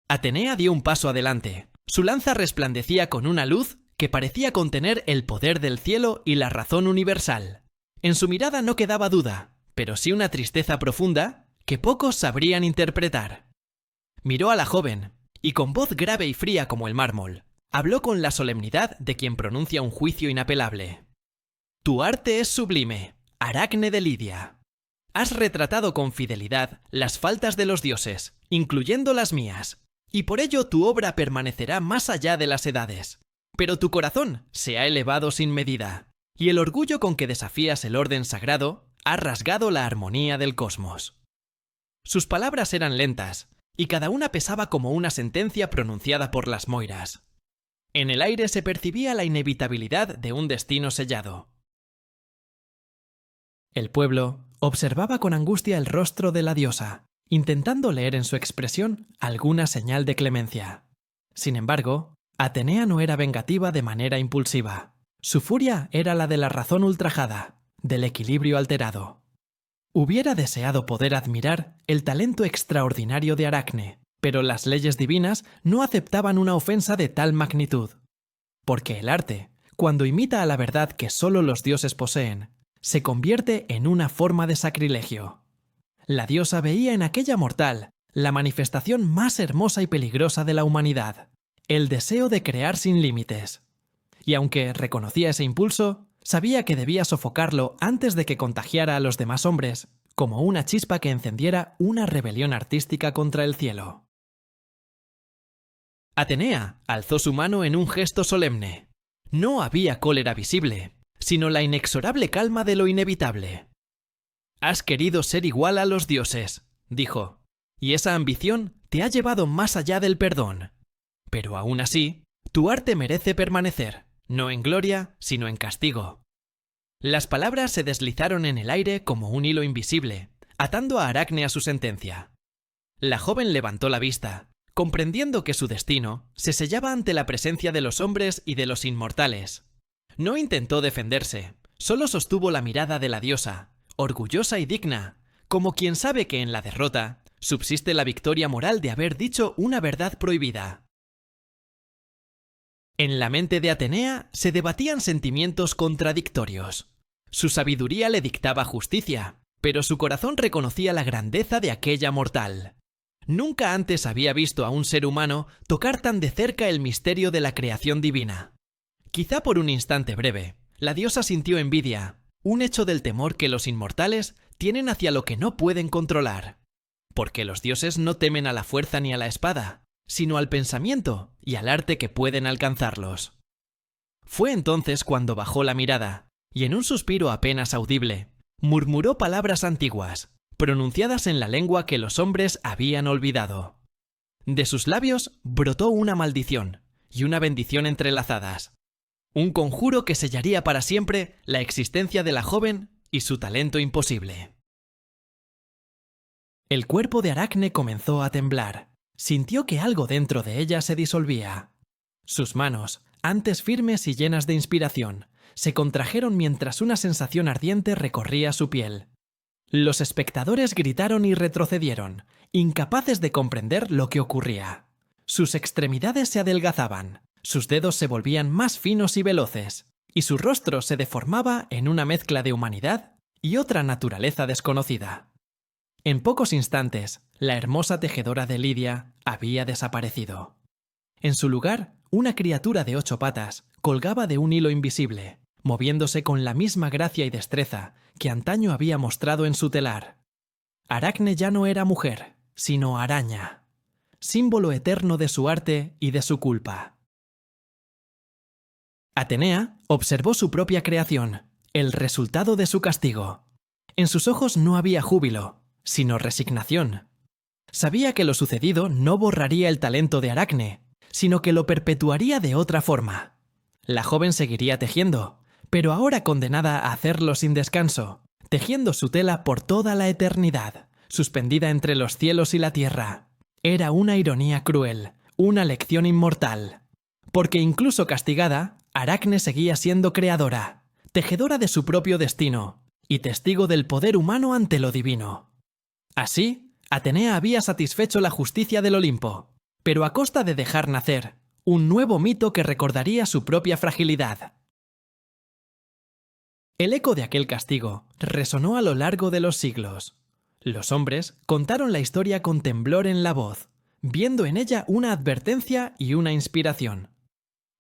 Atenea dio un paso adelante. Su lanza resplandecía con una luz que parecía contener el poder del cielo y la razón universal. En su mirada no quedaba duda, pero sí una tristeza profunda que pocos sabrían interpretar. Miró a la joven, y con voz grave y fría como el mármol, habló con la solemnidad de quien pronuncia un juicio inapelable. Tu arte es sublime, Aracne de Lidia. Has retratado con fidelidad las faltas de los dioses, incluyendo las mías, y por ello tu obra permanecerá más allá de las edades. Pero tu corazón se ha elevado sin medida, y el orgullo con que desafías el orden sagrado ha rasgado la armonía del cosmos. Sus palabras eran lentas, y cada una pesaba como una sentencia pronunciada por las moiras. En el aire se percibía la inevitabilidad de un destino sellado. El pueblo observaba con angustia el rostro de la diosa, intentando leer en su expresión alguna señal de clemencia. Sin embargo, Atenea no era vengativa de manera impulsiva. Su furia era la de la razón ultrajada, del equilibrio alterado. Hubiera deseado poder admirar el talento extraordinario de Aracne, pero las leyes divinas no aceptaban una ofensa de tal magnitud. Porque el arte, cuando imita a la verdad que solo los dioses poseen, se convierte en una forma de sacrilegio. La diosa veía en aquella mortal la manifestación más hermosa y peligrosa de la humanidad, el deseo de crear sin límites. Y aunque reconocía ese impulso, sabía que debía sofocarlo antes de que contagiara a los demás hombres, como una chispa que encendiera una rebelión artística contra el cielo. Atenea alzó su mano en un gesto solemne. No había cólera visible, sino la inexorable calma de lo inevitable. «Has querido ser igual a los dioses», dijo, «y esa ambición te ha llevado más allá del perdón. Pero aún así, tu arte merece permanecer, no en gloria, sino en castigo». Las palabras se deslizaron en el aire como un hilo invisible, atando a Aracne a su sentencia. La joven levantó la vista, comprendiendo que su destino se sellaba ante la presencia de los hombres y de los inmortales. No intentó defenderse, solo sostuvo la mirada de la diosa, orgullosa y digna, como quien sabe que en la derrota subsiste la victoria moral de haber dicho una verdad prohibida. En la mente de Atenea se debatían sentimientos contradictorios. Su sabiduría le dictaba justicia, pero su corazón reconocía la grandeza de aquella mortal. Nunca antes había visto a un ser humano tocar tan de cerca el misterio de la creación divina. Quizá por un instante breve, la diosa sintió envidia, un hecho del temor que los inmortales tienen hacia lo que no pueden controlar. Porque los dioses no temen a la fuerza ni a la espada, sino al pensamiento y al arte que pueden alcanzarlos. Fue entonces cuando bajó la mirada, y en un suspiro apenas audible, murmuró palabras antiguas, pronunciadas en la lengua que los hombres habían olvidado. De sus labios brotó una maldición y una bendición entrelazadas, un conjuro que sellaría para siempre la existencia de la joven y su talento imposible. El cuerpo de Aracne comenzó a temblar. Sintió que algo dentro de ella se disolvía. Sus manos, antes firmes y llenas de inspiración, se contrajeron mientras una sensación ardiente recorría su piel. Los espectadores gritaron y retrocedieron, incapaces de comprender lo que ocurría. Sus extremidades se adelgazaban, sus dedos se volvían más finos y veloces, y su rostro se deformaba en una mezcla de humanidad y otra naturaleza desconocida. En pocos instantes, la hermosa tejedora de Lidia había desaparecido. En su lugar, una criatura de 8 patas colgaba de un hilo invisible, moviéndose con la misma gracia y destreza que antaño había mostrado en su telar. Aracne ya no era mujer, sino araña, símbolo eterno de su arte y de su culpa. Atenea observó su propia creación, el resultado de su castigo. En sus ojos no había júbilo, sino resignación. Sabía que lo sucedido no borraría el talento de Aracne, sino que lo perpetuaría de otra forma. La joven seguiría tejiendo, pero ahora condenada a hacerlo sin descanso, tejiendo su tela por toda la eternidad, suspendida entre los cielos y la tierra. Era una ironía cruel, una lección inmortal. Porque incluso castigada, Aracne seguía siendo creadora, tejedora de su propio destino, y testigo del poder humano ante lo divino. Así, Atenea había satisfecho la justicia del Olimpo, pero a costa de dejar nacer un nuevo mito que recordaría su propia fragilidad. El eco de aquel castigo resonó a lo largo de los siglos. Los hombres contaron la historia con temblor en la voz, viendo en ella una advertencia y una inspiración.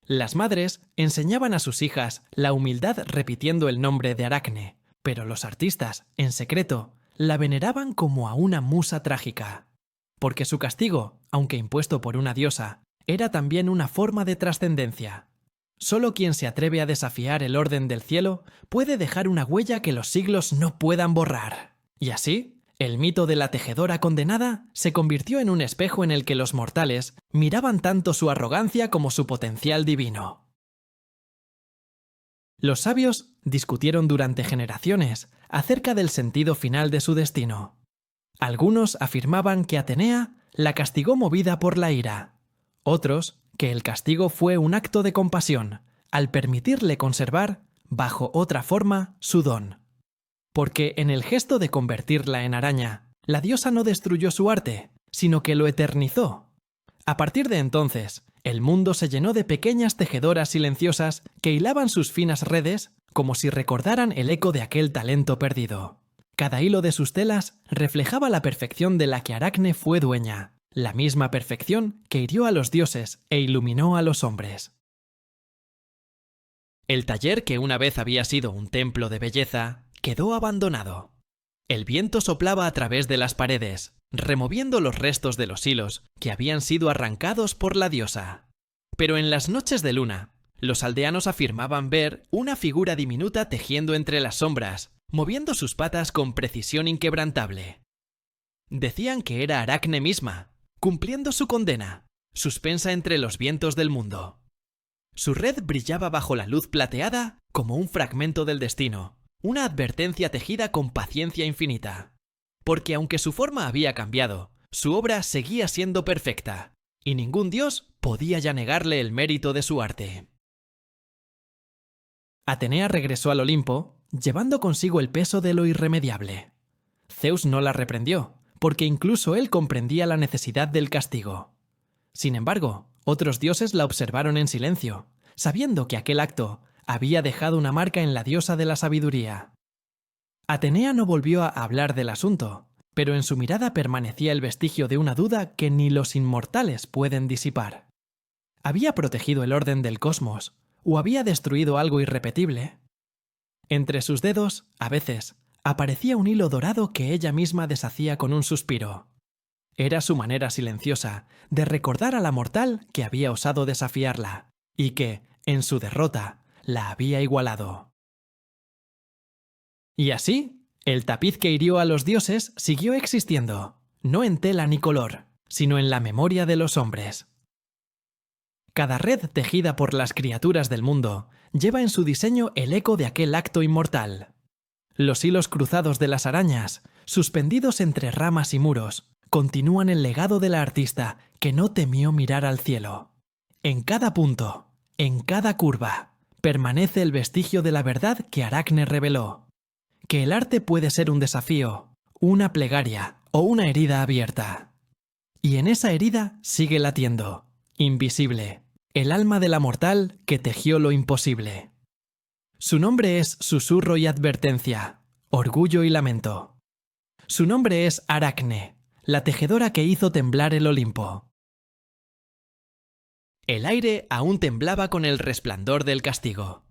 Las madres enseñaban a sus hijas la humildad repitiendo el nombre de Aracne, pero los artistas, en secreto, la veneraban como a una musa trágica. Porque su castigo, aunque impuesto por una diosa, era también una forma de trascendencia. Solo quien se atreve a desafiar el orden del cielo puede dejar una huella que los siglos no puedan borrar. Y así, El mito de la tejedora condenada se convirtió en un espejo en el que los mortales miraban tanto su arrogancia como su potencial divino. Los sabios discutieron durante generaciones acerca del sentido final de su destino. Algunos afirmaban que Atenea la castigó movida por la ira. Otros, que el castigo fue un acto de compasión, al permitirle conservar, bajo otra forma, su don. Porque en el gesto de convertirla en araña, la diosa no destruyó su arte, sino que lo eternizó. A partir de entonces, el mundo se llenó de pequeñas tejedoras silenciosas que hilaban sus finas redes como si recordaran el eco de aquel talento perdido. Cada hilo de sus telas reflejaba la perfección de la que Aracne fue dueña, la misma perfección que hirió a los dioses e iluminó a los hombres. El taller, que una vez había sido un templo de belleza, quedó abandonado. El viento soplaba a través de las paredes, removiendo los restos de los hilos que habían sido arrancados por la diosa. Pero en las noches de luna, los aldeanos afirmaban ver una figura diminuta tejiendo entre las sombras, moviendo sus patas con precisión inquebrantable. Decían que era Aracne misma, cumpliendo su condena, suspensa entre los vientos del mundo. Su red brillaba bajo la luz plateada como un fragmento del destino, una advertencia tejida con paciencia infinita. Porque aunque su forma había cambiado, su obra seguía siendo perfecta, y ningún dios podía ya negarle el mérito de su arte. Atenea regresó al Olimpo, llevando consigo el peso de lo irremediable. Zeus no la reprendió, porque incluso él comprendía la necesidad del castigo. Sin embargo, otros dioses la observaron en silencio, sabiendo que aquel acto había dejado una marca en la diosa de la sabiduría. Atenea no volvió a hablar del asunto, pero en su mirada permanecía el vestigio de una duda que ni los inmortales pueden disipar. ¿Había protegido el orden del cosmos, o había destruido algo irrepetible? Entre sus dedos, a veces, aparecía un hilo dorado que ella misma deshacía con un suspiro. Era su manera silenciosa de recordar a la mortal que había osado desafiarla, y que, en su derrota, la había igualado. Y así, el tapiz que hirió a los dioses siguió existiendo, no en tela ni color, sino en la memoria de los hombres. Cada red tejida por las criaturas del mundo lleva en su diseño el eco de aquel acto inmortal. Los hilos cruzados de las arañas, suspendidos entre ramas y muros, continúan el legado de la artista que no temió mirar al cielo. En cada punto, en cada curva, permanece el vestigio de la verdad que Aracne reveló. Que el arte puede ser un desafío, una plegaria o una herida abierta. Y en esa herida sigue latiendo, invisible, el alma de la mortal que tejió lo imposible. Su nombre es susurro y advertencia, orgullo y lamento. Su nombre es Aracne, la tejedora que hizo temblar el Olimpo. El aire aún temblaba con el resplandor del castigo.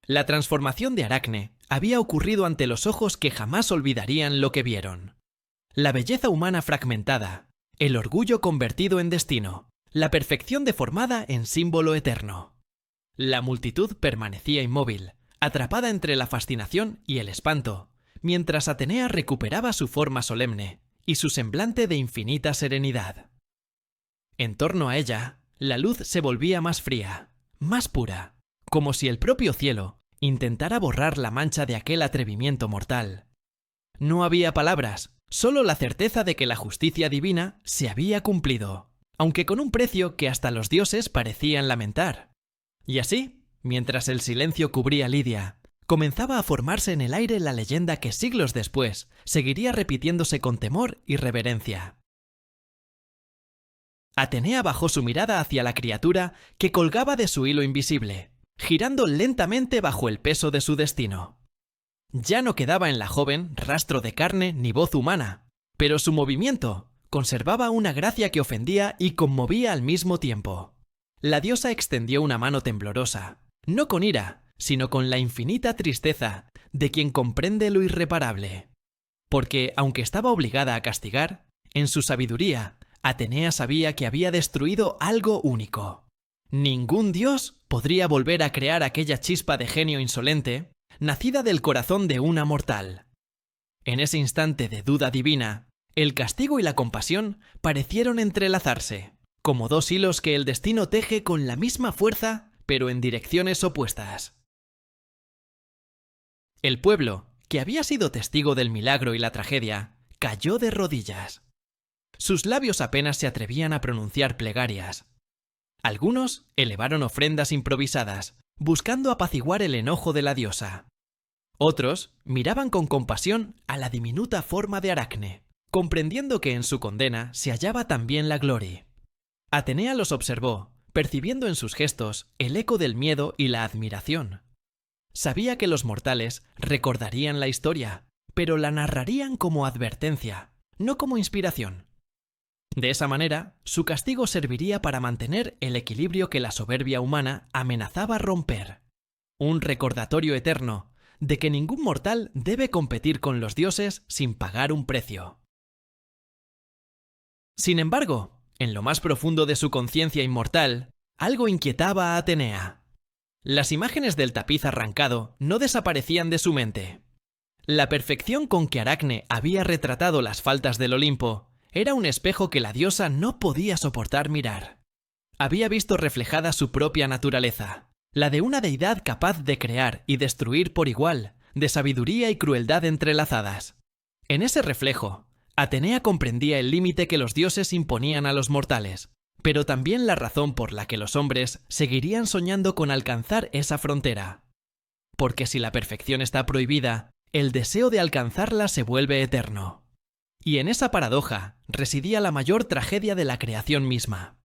La transformación de Aracne había ocurrido ante los ojos que jamás olvidarían lo que vieron. La belleza humana fragmentada, el orgullo convertido en destino, la perfección deformada en símbolo eterno. La multitud permanecía inmóvil, atrapada entre la fascinación y el espanto, mientras Atenea recuperaba su forma solemne y su semblante de infinita serenidad. En torno a ella, la luz se volvía más fría, más pura, como si el propio cielo intentara borrar la mancha de aquel atrevimiento mortal. No había palabras, solo la certeza de que la justicia divina se había cumplido, aunque con un precio que hasta los dioses parecían lamentar. Y así, mientras el silencio cubría Lidia, comenzaba a formarse en el aire la leyenda que siglos después seguiría repitiéndose con temor y reverencia. Atenea bajó su mirada hacia la criatura que colgaba de su hilo invisible, girando lentamente bajo el peso de su destino. Ya no quedaba en la joven rastro de carne ni voz humana, pero su movimiento conservaba una gracia que ofendía y conmovía al mismo tiempo. La diosa extendió una mano temblorosa, no con ira, sino con la infinita tristeza de quien comprende lo irreparable. Porque, aunque estaba obligada a castigar, en su sabiduría, Atenea sabía que había destruido algo único. Ningún dios podría volver a crear aquella chispa de genio insolente, nacida del corazón de una mortal. En ese instante de duda divina, el castigo y la compasión parecieron entrelazarse, como dos hilos que el destino teje con la misma fuerza, pero en direcciones opuestas. El pueblo, que había sido testigo del milagro y la tragedia, cayó de rodillas. Sus labios apenas se atrevían a pronunciar plegarias. Algunos elevaron ofrendas improvisadas, buscando apaciguar el enojo de la diosa. Otros miraban con compasión a la diminuta forma de Aracne, comprendiendo que en su condena se hallaba también la gloria. Atenea los observó, percibiendo en sus gestos el eco del miedo y la admiración. Sabía que los mortales recordarían la historia, pero la narrarían como advertencia, no como inspiración. De esa manera, su castigo serviría para mantener el equilibrio que la soberbia humana amenazaba romper. Un recordatorio eterno de que ningún mortal debe competir con los dioses sin pagar un precio. Sin embargo, en lo más profundo de su conciencia inmortal, algo inquietaba a Atenea. Las imágenes del tapiz arrancado no desaparecían de su mente. La perfección con que Aracne había retratado las faltas del Olimpo era un espejo que la diosa no podía soportar mirar. Había visto reflejada su propia naturaleza, la de una deidad capaz de crear y destruir por igual, de sabiduría y crueldad entrelazadas. En ese reflejo, Atenea comprendía el límite que los dioses imponían a los mortales, pero también la razón por la que los hombres seguirían soñando con alcanzar esa frontera. Porque si la perfección está prohibida, el deseo de alcanzarla se vuelve eterno. Y en esa paradoja residía la mayor tragedia de la creación misma.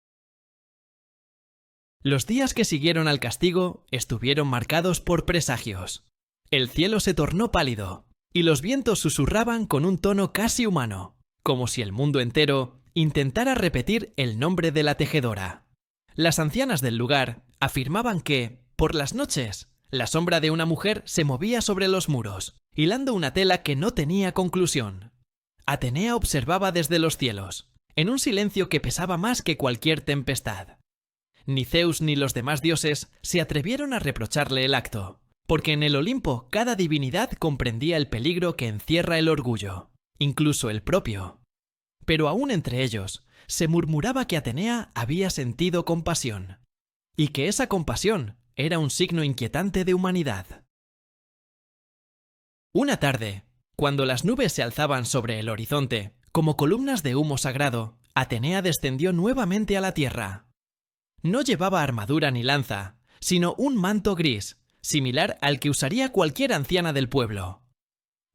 Los días que siguieron al castigo estuvieron marcados por presagios. El cielo se tornó pálido, y los vientos susurraban con un tono casi humano, como si el mundo entero intentara repetir el nombre de la tejedora. Las ancianas del lugar afirmaban que, por las noches, la sombra de una mujer se movía sobre los muros, hilando una tela que no tenía conclusión. Atenea observaba desde los cielos, en un silencio que pesaba más que cualquier tempestad. Ni Zeus ni los demás dioses se atrevieron a reprocharle el acto, porque en el Olimpo cada divinidad comprendía el peligro que encierra el orgullo, incluso el propio. Pero aún entre ellos, se murmuraba que Atenea había sentido compasión, y que esa compasión era un signo inquietante de humanidad. Una tarde, cuando las nubes se alzaban sobre el horizonte, como columnas de humo sagrado, Atenea descendió nuevamente a la tierra. No llevaba armadura ni lanza, sino un manto gris, similar al que usaría cualquier anciana del pueblo.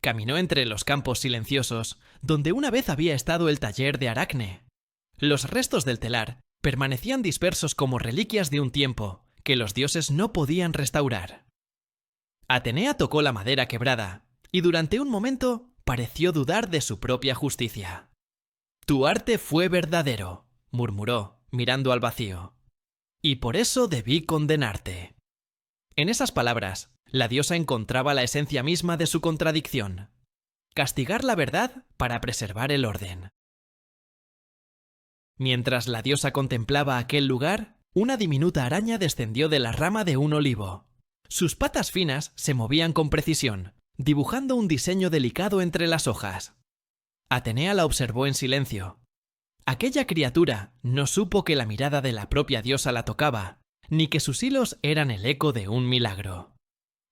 Caminó entre los campos silenciosos, donde una vez había estado el taller de Aracne. Los restos del telar permanecían dispersos como reliquias de un tiempo que los dioses no podían restaurar. Atenea tocó la madera quebrada, y durante un momento pareció dudar de su propia justicia. «Tu arte fue verdadero», murmuró, mirando al vacío, «y por eso debí condenarte». En esas palabras, la diosa encontraba la esencia misma de su contradicción: castigar la verdad para preservar el orden. Mientras la diosa contemplaba aquel lugar, una diminuta araña descendió de la rama de un olivo. Sus patas finas se movían con precisión, dibujando un diseño delicado entre las hojas. Atenea la observó en silencio. Aquella criatura no supo que la mirada de la propia diosa la tocaba, ni que sus hilos eran el eco de un milagro.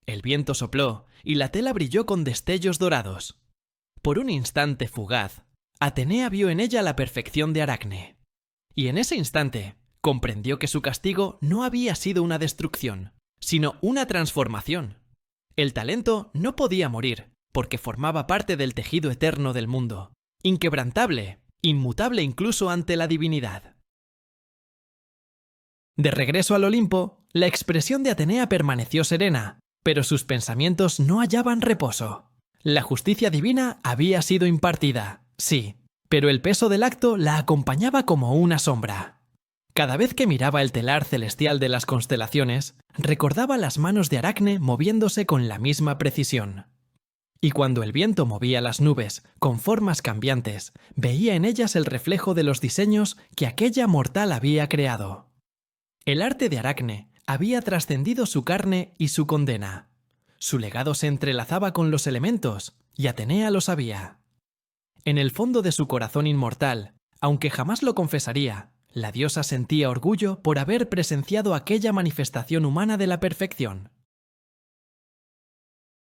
El viento sopló y la tela brilló con destellos dorados. Por un instante fugaz, Atenea vio en ella la perfección de Aracne. Y en ese instante comprendió que su castigo no había sido una destrucción, sino una transformación. El talento no podía morir, porque formaba parte del tejido eterno del mundo, inquebrantable, inmutable incluso ante la divinidad. De regreso al Olimpo, la expresión de Atenea permaneció serena, pero sus pensamientos no hallaban reposo. La justicia divina había sido impartida, sí, pero el peso del acto la acompañaba como una sombra. Cada vez que miraba el telar celestial de las constelaciones, recordaba las manos de Aracne moviéndose con la misma precisión. Y cuando el viento movía las nubes con formas cambiantes, veía en ellas el reflejo de los diseños que aquella mortal había creado. El arte de Aracne había trascendido su carne y su condena. Su legado se entrelazaba con los elementos, y Atenea lo sabía. En el fondo de su corazón inmortal, aunque jamás lo confesaría, la diosa sentía orgullo por haber presenciado aquella manifestación humana de la perfección.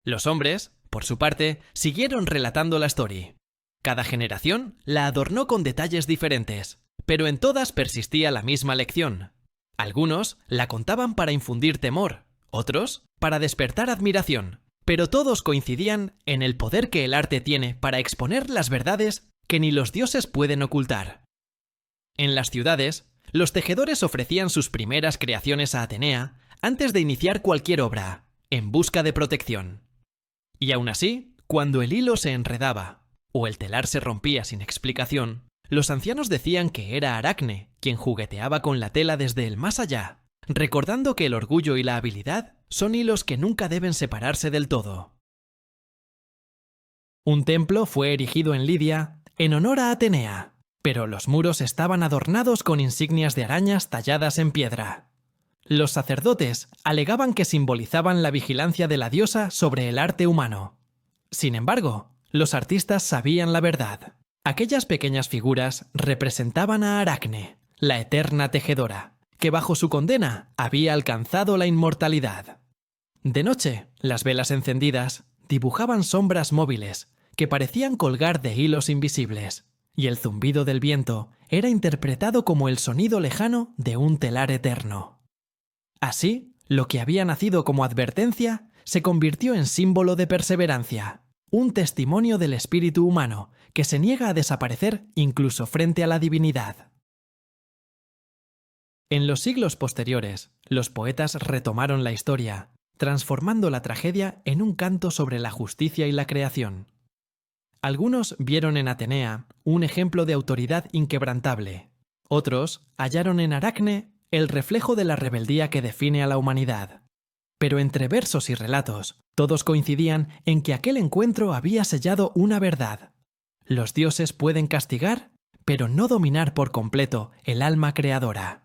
Los hombres, por su parte, siguieron relatando la story. Cada generación la adornó con detalles diferentes, pero en todas persistía la misma lección. Algunos la contaban para infundir temor, otros para despertar admiración, pero todos coincidían en el poder que el arte tiene para exponer las verdades que ni los dioses pueden ocultar. En las ciudades, los tejedores ofrecían sus primeras creaciones a Atenea antes de iniciar cualquier obra, en busca de protección. Y aún así, cuando el hilo se enredaba o el telar se rompía sin explicación, los ancianos decían que era Aracne quien jugueteaba con la tela desde el más allá, recordando que el orgullo y la habilidad son hilos que nunca deben separarse del todo. Un templo fue erigido en Lidia en honor a Atenea, pero los muros estaban adornados con insignias de arañas talladas en piedra. Los sacerdotes alegaban que simbolizaban la vigilancia de la diosa sobre el arte humano. Sin embargo, los artistas sabían la verdad. Aquellas pequeñas figuras representaban a Aracne, la eterna tejedora, que bajo su condena había alcanzado la inmortalidad. De noche, las velas encendidas dibujaban sombras móviles que parecían colgar de hilos invisibles, y el zumbido del viento era interpretado como el sonido lejano de un telar eterno. Así, lo que había nacido como advertencia se convirtió en símbolo de perseverancia, un testimonio del espíritu humano que se niega a desaparecer incluso frente a la divinidad. En los siglos posteriores, los poetas retomaron la historia, transformando la tragedia en un canto sobre la justicia y la creación. Algunos vieron en Atenea un ejemplo de autoridad inquebrantable. Otros hallaron en Aracne el reflejo de la rebeldía que define a la humanidad. Pero entre versos y relatos, todos coincidían en que aquel encuentro había sellado una verdad. Los dioses pueden castigar, pero no dominar por completo el alma creadora.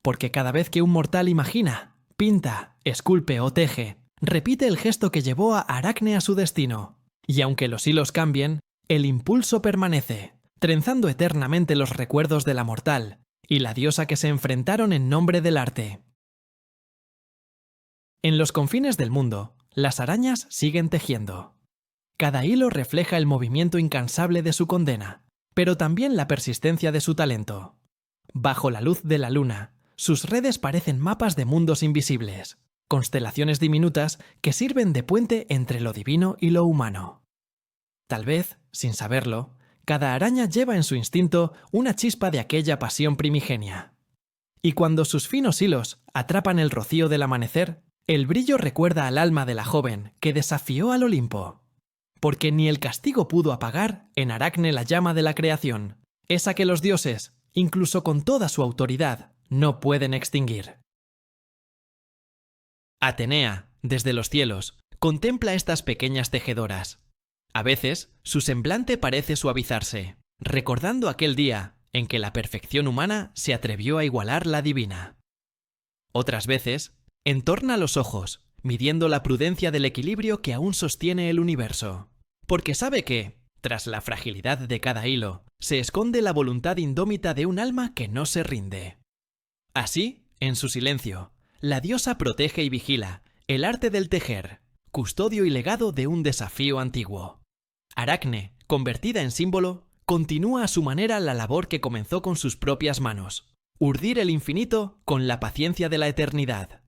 Porque cada vez que un mortal imagina, pinta, esculpe o teje, repite el gesto que llevó a Aracne a su destino. Y aunque los hilos cambien, el impulso permanece, trenzando eternamente los recuerdos de la mortal y la diosa que se enfrentaron en nombre del arte. En los confines del mundo, las arañas siguen tejiendo. Cada hilo refleja el movimiento incansable de su condena, pero también la persistencia de su talento. Bajo la luz de la luna, sus redes parecen mapas de mundos invisibles, constelaciones diminutas que sirven de puente entre lo divino y lo humano. Tal vez, sin saberlo, cada araña lleva en su instinto una chispa de aquella pasión primigenia. Y cuando sus finos hilos atrapan el rocío del amanecer, el brillo recuerda al alma de la joven que desafió al Olimpo. Porque ni el castigo pudo apagar en Aracne la llama de la creación, esa que los dioses, incluso con toda su autoridad, no pueden extinguir. Atenea, desde los cielos, contempla estas pequeñas tejedoras. A veces, su semblante parece suavizarse, recordando aquel día en que la perfección humana se atrevió a igualar la divina. Otras veces, entorna los ojos, midiendo la prudencia del equilibrio que aún sostiene el universo, porque sabe que, tras la fragilidad de cada hilo, se esconde la voluntad indómita de un alma que no se rinde. Así, en su silencio, la diosa protege y vigila el arte del tejer, custodio y legado de un desafío antiguo. Aracne, convertida en símbolo, continúa a su manera la labor que comenzó con sus propias manos, urdir el infinito con la paciencia de la eternidad.